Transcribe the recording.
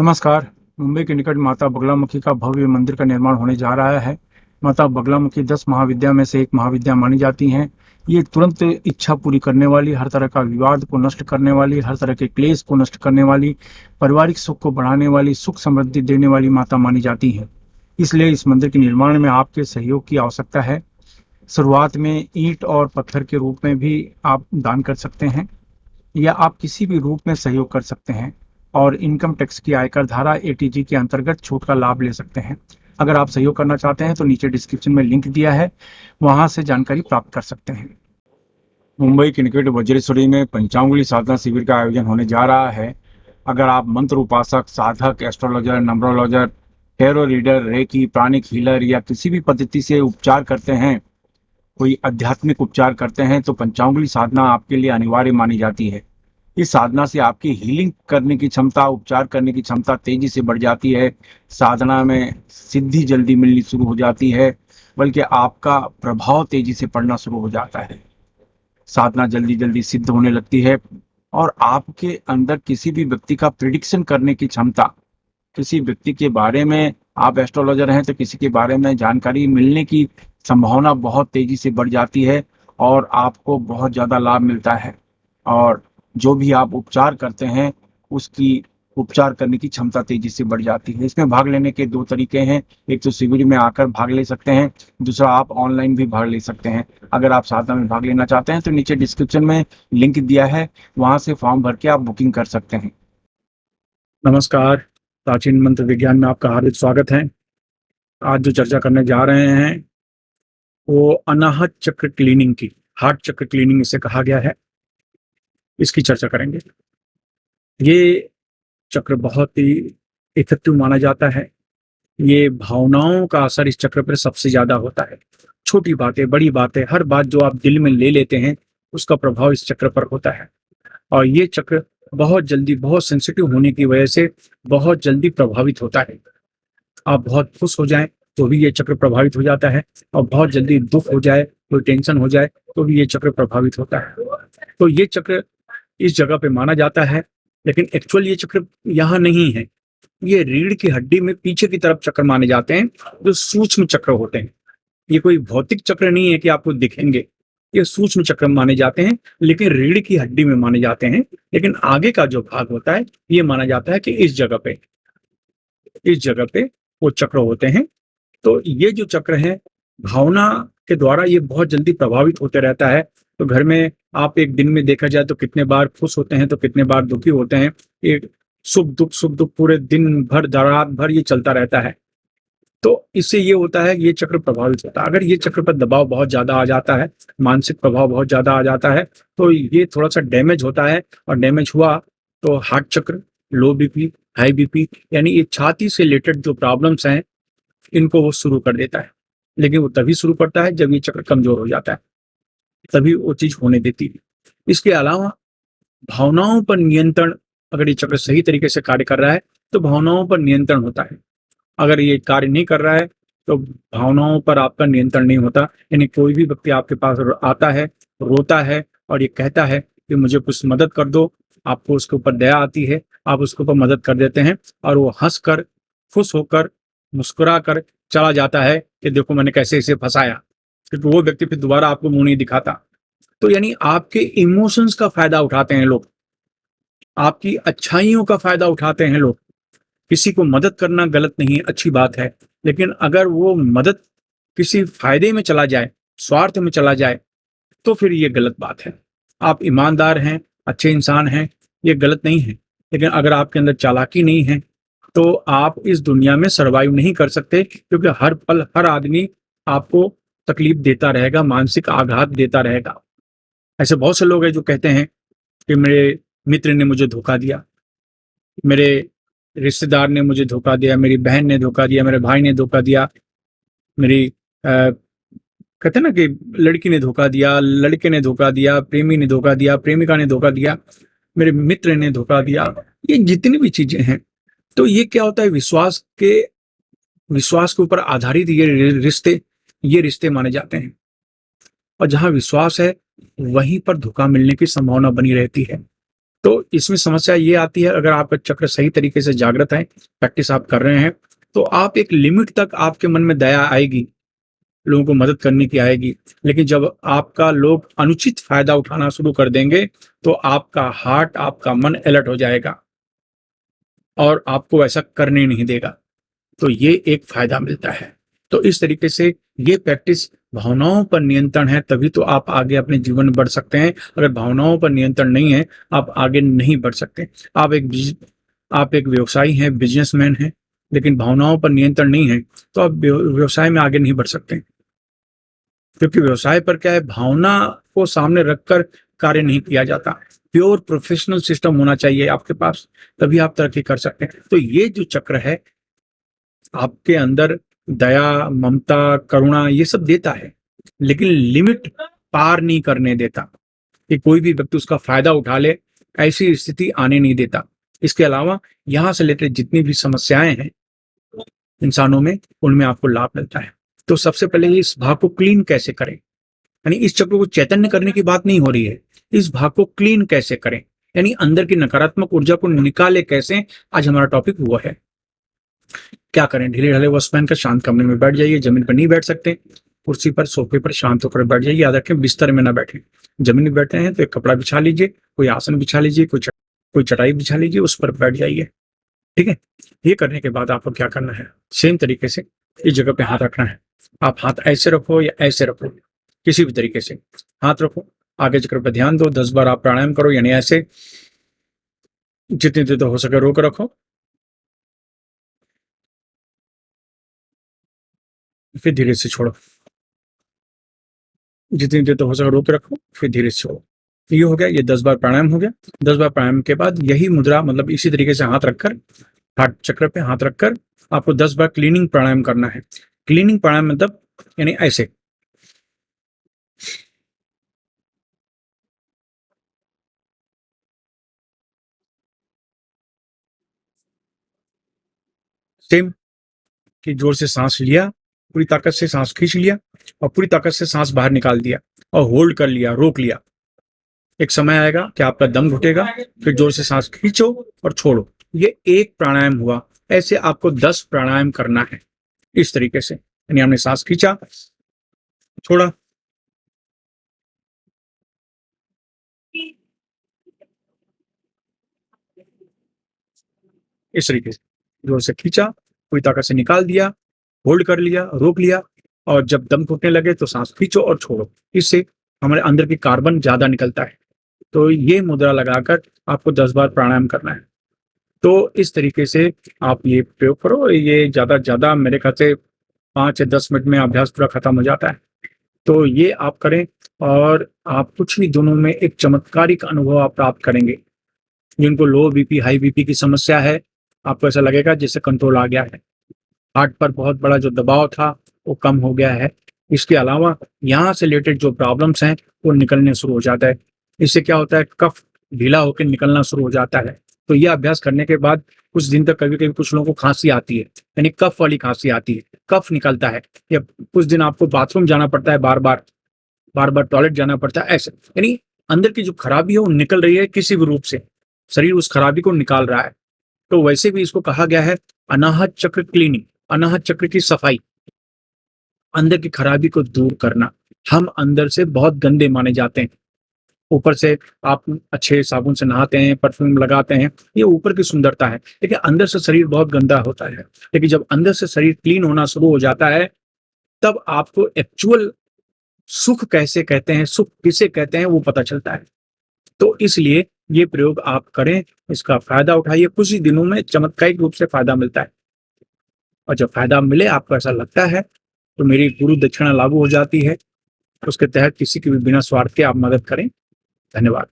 नमस्कार। मुंबई के निकट माता बगलामुखी का भव्य मंदिर का निर्माण होने जा रहा है। माता बगलामुखी 10 महाविद्या में से एक महाविद्या मानी जाती हैं। ये तुरंत इच्छा पूरी करने वाली, हर तरह का विवाद को नष्ट करने वाली, हर तरह के क्लेश को नष्ट करने वाली, पारिवारिक सुख को बढ़ाने वाली, सुख समृद्धि देने वाली माता मानी जाती हैं। इसलिए इस मंदिर के निर्माण में आपके सहयोग की आवश्यकता है। शुरुआत में ईंट और पत्थर के रूप में भी आप दान कर सकते हैं, या आप किसी भी रूप में सहयोग कर सकते हैं और इनकम टैक्स की आयकर धारा एटीजी के अंतर्गत छूट का लाभ ले सकते हैं। अगर आप सहयोग करना चाहते हैं तो नीचे डिस्क्रिप्शन में लिंक दिया है, वहां से जानकारी प्राप्त कर सकते हैं। मुंबई के निकट वज्रेश्वरी में पंचांगुली साधना शिविर का आयोजन होने जा रहा है। अगर आप मंत्र उपासक, साधक, astrologer, numerologer, tarot reader, reiki, pranic healer या किसी भी पद्धति से उपचार करते हैं, कोई आध्यात्मिक उपचार करते हैं, तो पंचांगुली साधना आपके लिए अनिवार्य मानी जाती है। इस साधना से आपकी हीलिंग करने की क्षमता, उपचार करने की क्षमता तेजी से बढ़ जाती है। साधना में सिद्धि जल्दी मिलनी शुरू हो जाती है, बल्कि आपका प्रभाव तेजी से पड़ना शुरू हो जाता है। साधना जल्दी जल्दी सिद्ध होने लगती है और आपके अंदर किसी भी व्यक्ति का प्रिडिक्शन करने की क्षमता, किसी व्यक्ति के बारे में, आप एस्ट्रोलॉजर हैं तो किसी के बारे में जानकारी मिलने की संभावना बहुत तेजी से बढ़ जाती है और आपको बहुत ज़्यादा लाभ मिलता है। और जो भी आप उपचार करते हैं, उसकी उपचार करने की क्षमता तेजी से बढ़ जाती है। इसमें भाग लेने के दो तरीके हैं। एक तो शिविर में आकर भाग ले सकते हैं, दूसरा आप ऑनलाइन भी भाग ले सकते हैं। अगर आप साधना में भाग लेना चाहते हैं तो नीचे डिस्क्रिप्शन में लिंक दिया है, वहां से फॉर्म भर के आप बुकिंग कर सकते हैं। नमस्कार। प्राचीन मंत्र विज्ञान में आपका हार्दिक स्वागत है। आज जो चर्चा करने जा रहे हैं वो अनाहत चक्र क्लीनिंग की, हार्ट चक्र क्लीनिंग इसे कहा गया है, इसकी चर्चा करेंगे। ये चक्र बहुत ही इफेक्टिव माना जाता है। ये भावनाओं का असर इस चक्र पर सबसे ज्यादा होता है। छोटी बातें, बड़ी बातें, हर बात जो आप दिल में ले लेते हैं उसका प्रभाव इस चक्र पर होता है। और ये चक्र बहुत जल्दी, बहुत सेंसिटिव होने की वजह से बहुत जल्दी प्रभावित होता है। आप बहुत खुश हो जाएं तो भी ये चक्र प्रभावित हो जाता है, और बहुत जल्दी दुख हो जाए, कोई टेंशन हो जाए तो भी ये चक्र प्रभावित होता है। तो ये चक्र इस जगह पे माना जाता है, लेकिन एक्चुअल ये चक्र यहाँ नहीं है। ये रीढ़ की हड्डी में पीछे की तरफ चक्र माने जाते हैं, जो सूक्ष्म चक्र होते हैं। ये कोई भौतिक चक्र नहीं है कि आपको दिखेंगे, ये सूक्ष्म चक्र माने जाते हैं, लेकिन रीढ़ की हड्डी में माने जाते हैं। लेकिन आगे का जो भाग होता है ये माना जाता है कि इस जगह पे वो चक्र होते हैं। तो ये जो चक्र है, भावना के द्वारा ये बहुत जल्दी प्रभावित होते रहता है। तो घर में आप एक दिन में देखा जाए तो कितने बार खुश होते हैं तो कितने बार दुखी होते हैं। एक सुख दुख पूरे दिन भर, रात भर ये चलता रहता है। तो इससे ये होता है कि ये चक्र प्रभावित होता है। अगर ये चक्र पर दबाव बहुत ज्यादा आ जाता है, मानसिक प्रभाव बहुत ज्यादा आ जाता है, तो ये थोड़ा सा डैमेज होता है। और डैमेज हुआ तो हार्ट चक्र, लो बीपी, हाई बीपी, यानी ये छाती से रिलेटेड जो प्रॉब्लम्स हैं इनको वो शुरू कर देता है। लेकिन वो तभी शुरू करता है जब ये चक्र कमजोर हो जाता है, तभी वो चीज होने देती है। इसके अलावा भावनाओं पर नियंत्रण, अगर ये चक्र सही तरीके से कार्य कर रहा है तो भावनाओं पर नियंत्रण होता है। अगर ये कार्य नहीं कर रहा है तो भावनाओं पर आपका नियंत्रण नहीं होता। यानी कोई भी व्यक्ति आपके पास आता है, रोता है और ये कहता है कि मुझे कुछ मदद कर दो, आपको उसके ऊपर दया आती है, आप उसके ऊपर मदद कर देते हैं और वो हंसकर, खुश होकर, मुस्कुरा कर चला जाता है कि देखो मैंने कैसे इसे फंसाया, क्योंकि वो व्यक्ति फिर दोबारा आपको मुंह नहीं दिखाता। तो यानी आपके इमोशंस का फायदा उठाते हैं लोग, आपकी अच्छाइयों का फायदा उठाते हैं लोग। किसी को मदद करना गलत नहीं है, अच्छी बात है, लेकिन अगर वो मदद किसी फायदे में चला जाए, स्वार्थ में चला जाए, तो फिर ये गलत बात है। आप ईमानदार हैं, अच्छे इंसान हैं, ये गलत नहीं है। लेकिन अगर आपके अंदर चालाकी नहीं है तो आप इस दुनिया में सरवाइव नहीं कर सकते, क्योंकि हर पल हर आदमी आपको तकलीफ देता रहेगा, मानसिक आघात देता रहेगा। ऐसे बहुत से लोग हैं जो कहते हैं कि मेरे मित्र ने मुझे धोखा दिया, मेरे रिश्तेदार ने मुझे धोखा दिया, मेरी बहन ने धोखा दिया, मेरे भाई ने धोखा दिया, मेरी कहते हैं ना कि लड़की ने धोखा दिया, लड़के ने धोखा दिया, प्रेमी ने धोखा दिया, प्रेमिका ने धोखा दिया, मेरे मित्र ने धोखा दिया। ये जितनी भी चीजें हैं, तो ये क्या होता है, विश्वास के ऊपर आधारित ये रिश्ते माने जाते हैं। और जहां विश्वास है वहीं पर धोखा मिलने की संभावना बनी रहती है। तो इसमें समस्या ये आती है, अगर आपका चक्र सही तरीके से जागृत है, प्रैक्टिस आप कर रहे हैं, तो आप एक लिमिट तक आपके मन में दया आएगी, लोगों को मदद करने की आएगी। लेकिन जब आपका लोग अनुचित फायदा उठाना शुरू कर देंगे, तो आपका हार्ट, आपका मन अलर्ट हो जाएगा और आपको ऐसा करने नहीं देगा। तो ये एक फायदा मिलता है। तो इस तरीके से ये प्रैक्टिस, भावनाओं पर नियंत्रण है तभी तो आप आगे अपने जीवन में बढ़ सकते हैं। अगर भावनाओं पर नियंत्रण नहीं है, आप आगे नहीं बढ़ सकते। आप एक व्यवसायी हैं, बिजनेसमैन हैं, लेकिन भावनाओं पर नियंत्रण नहीं है, तो आप व्यवसाय में आगे नहीं बढ़ सकते। क्योंकि व्यवसाय पर क्या है, भावना को सामने रखकर कार्य नहीं किया जाता। प्योर प्रोफेशनल सिस्टम होना चाहिए आपके पास, तभी आप तरक्की कर सकते हैं। तो ये जो चक्र है आपके अंदर दया, ममता, करुणा ये सब देता है, लेकिन लिमिट पार नहीं करने देता कि कोई भी व्यक्ति उसका फायदा उठा ले, ऐसी स्थिति आने नहीं देता। इसके अलावा यहां से लेकर जितनी भी समस्याएं हैं इंसानों में, उनमें आपको लाभ मिलता है। तो सबसे पहले इस भाग को क्लीन कैसे करें, यानी इस चक्र को चैतन्य करने की बात नहीं हो रही है, इस भाग को क्लीन कैसे करें, यानी अंदर की नकारात्मक ऊर्जा को निकाले कैसे, आज हमारा टॉपिक वो है। क्या करें, ढीले ढाले वस्त्र पहनकर शांत कमरे में बैठ जाइए। जमीन पर नहीं बैठ सकते, कुर्सी पर, सोफे पर शांत होकर बैठ जाइए। याद रखें, बिस्तर में ना बैठे। जमीन में बैठे हैं तो एक कपड़ा बिछा लीजिए, कोई आसन बिछा लीजिए, कोई चटाई बिछा लीजिए, उस पर बैठ जाइए। ठीक है। ये करने के बाद आपको क्या करना है, सेम तरीके से इस जगह पे हाथ रखना है। आप हाथ ऐसे रखो या ऐसे रखो, किसी भी तरीके से हाथ रखो। आगे चक्र पर ध्यान दो, 10 बार आप प्राणायाम करो, यानी ऐसे, जितनी देर हो सके रोक रखो, फिर धीरे से छोड़ो। जितनी देर हो सके रोक रखो, फिर धीरे से छोड़ो। ये हो गया, ये 10 बार प्राणायाम हो गया। 10 बार प्राणायाम के बाद यही मुद्रा, मतलब इसी तरीके से हाथ रखकर, हाथ चक्र पे हाथ रखकर आपको 10 बार क्लीनिंग प्राणायाम करना है। क्लीनिंग प्राणायाम मतलब यानी ऐसे, सेम, कि जोर से सांस लिया, पूरी ताकत से सांस खींच लिया और पूरी ताकत से सांस बाहर निकाल दिया और होल्ड कर लिया, रोक लिया। एक समय आएगा कि आपका दम घुटेगा, फिर जोर से सांस खींचो और छोड़ो। ये एक प्राणायाम हुआ। ऐसे आपको 10 प्राणायाम करना है इस तरीके से, यानी हमने सांस खींचा, छोड़ा, इस तरीके से जोर से खींचा, पूरी ताकत से निकाल दिया, होल्ड कर लिया, रोक लिया, और जब दम घुटने लगे तो सांस खींचो और छोड़ो। इससे हमारे अंदर की कार्बन ज्यादा निकलता है। तो ये मुद्रा लगाकर आपको 10 बार प्राणायाम करना है। तो इस तरीके से आप ये प्रयोग करो। ये ज्यादा ज्यादा मेरे ख्याल से 5 या 10 मिनट में अभ्यास पूरा खत्म हो जाता है। तो ये आप करें और आप कुछ ही दिनों में एक चमत्कारिक अनुभव आप प्राप्त करेंगे। जिनको लो बीपी, हाई बीपी की समस्या है, आपको ऐसा लगेगा जैसे कंट्रोल आ गया है। हार्ट पर बहुत बड़ा जो दबाव था वो कम हो गया है। इसके अलावा यहाँ से रिलेटेड जो प्रॉब्लम्स हैं वो निकलने शुरू हो जाता है। इससे क्या होता है, कफ ढीला होकर निकलना शुरू हो जाता है। तो ये अभ्यास करने के बाद कुछ दिन तक कभी कभी कुछ लोगों को खांसी आती है, यानी कफ वाली खांसी आती है, कफ निकलता है, या कुछ दिन आपको बाथरूम जाना पड़ता है, बार बार टॉयलेट जाना पड़ता है, ऐसे, यानी अंदर की जो खराबी है वो निकल रही है किसी भी रूप से, शरीर उस खराबी को निकाल रहा है। तो वैसे भी इसको कहा गया है अनाहत चक्र क्लीनिंग, अनाहत चक्र की सफाई, अंदर की खराबी को दूर करना। हम अंदर से बहुत गंदे माने जाते हैं। ऊपर से आप अच्छे साबुन से नहाते हैं, परफ्यूम लगाते हैं, ये ऊपर की सुंदरता है, लेकिन अंदर से शरीर बहुत गंदा होता है। लेकिन जब अंदर से शरीर क्लीन होना शुरू हो जाता है, तब आपको एक्चुअल सुख कैसे कहते हैं, सुख किसे कहते हैं, वो पता चलता है। तो इसलिए ये प्रयोग आप करें, इसका फायदा उठाइए। कुछ ही दिनों में चमत्कारिक रूप से फायदा मिलता है। और जब फायदा मिले, आपको ऐसा लगता है, तो मेरी गुरु दक्षिणा लागू हो जाती है। उसके तहत किसी की भी बिना स्वार्थ के आप मदद करें। धन्यवाद।